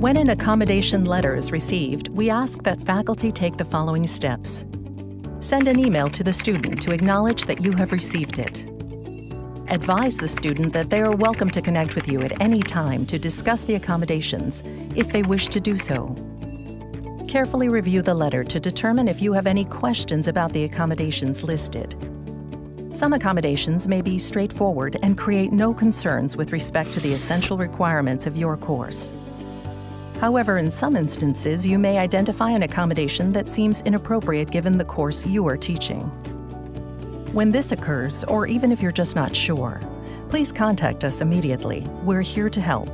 When an accommodation letter is received, we ask that faculty take the following steps. Send an email to the student to acknowledge that you have received it. Advise the student that they are welcome to connect with you at any time to discuss the accommodations, if they wish to do so. Carefully review the letter to determine if you have any questions about the accommodations listed. Some accommodations may be straightforward and create no concerns with respect to the essential requirements of your course. However, in some instances, you may identify an accommodation that seems inappropriate given the course you are teaching. When this occurs, or even if you're just not sure, please contact us immediately. We're here to help.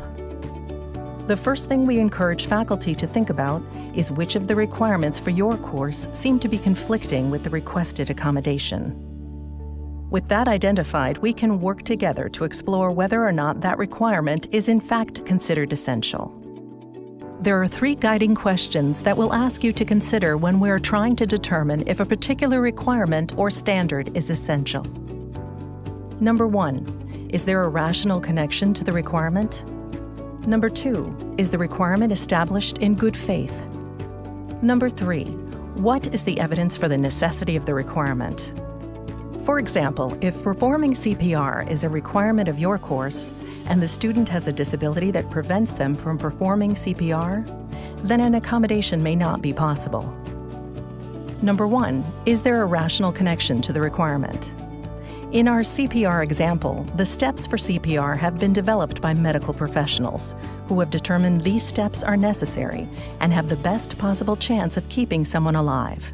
The first thing we encourage faculty to think about is which of the requirements for your course seem to be conflicting with the requested accommodation. With that identified, we can work together to explore whether or not that requirement is in fact considered essential. There are 3 guiding questions that we'll ask you to consider when we're trying to determine if a particular requirement or standard is essential. Number 1, is there a rational connection to the requirement? Number 2, is the requirement established in good faith? Number 3, what is the evidence for the necessity of the requirement? For example, if performing CPR is a requirement of your course and the student has a disability that prevents them from performing CPR, then an accommodation may not be possible. Number 1, is there a rational connection to the requirement? In our CPR example, the steps for CPR have been developed by medical professionals who have determined these steps are necessary and have the best possible chance of keeping someone alive.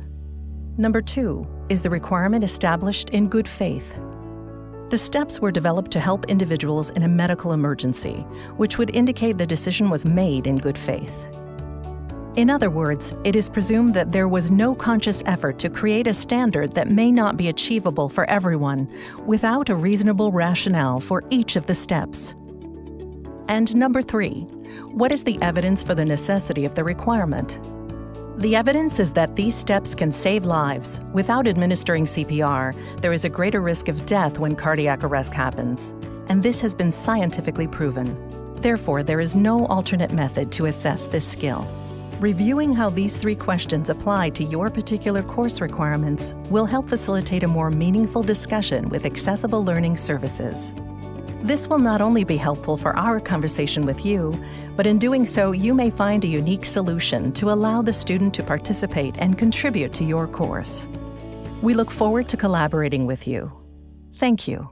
Number 2, is the requirement established in good faith? The steps were developed to help individuals in a medical emergency, which would indicate the decision was made in good faith. In other words, it is presumed that there was no conscious effort to create a standard that may not be achievable for everyone without a reasonable rationale for each of the steps. And number 3, what is the evidence for the necessity of the requirement? The evidence is that these steps can save lives. Without administering CPR, there is a greater risk of death when cardiac arrest happens, and this has been scientifically proven. Therefore, there is no alternate method to assess this skill. Reviewing how these 3 questions apply to your particular course requirements will help facilitate a more meaningful discussion with accessible learning services. This will not only be helpful for our conversation with you, but in doing so, you may find a unique solution to allow the student to participate and contribute to your course. We look forward to collaborating with you. Thank you.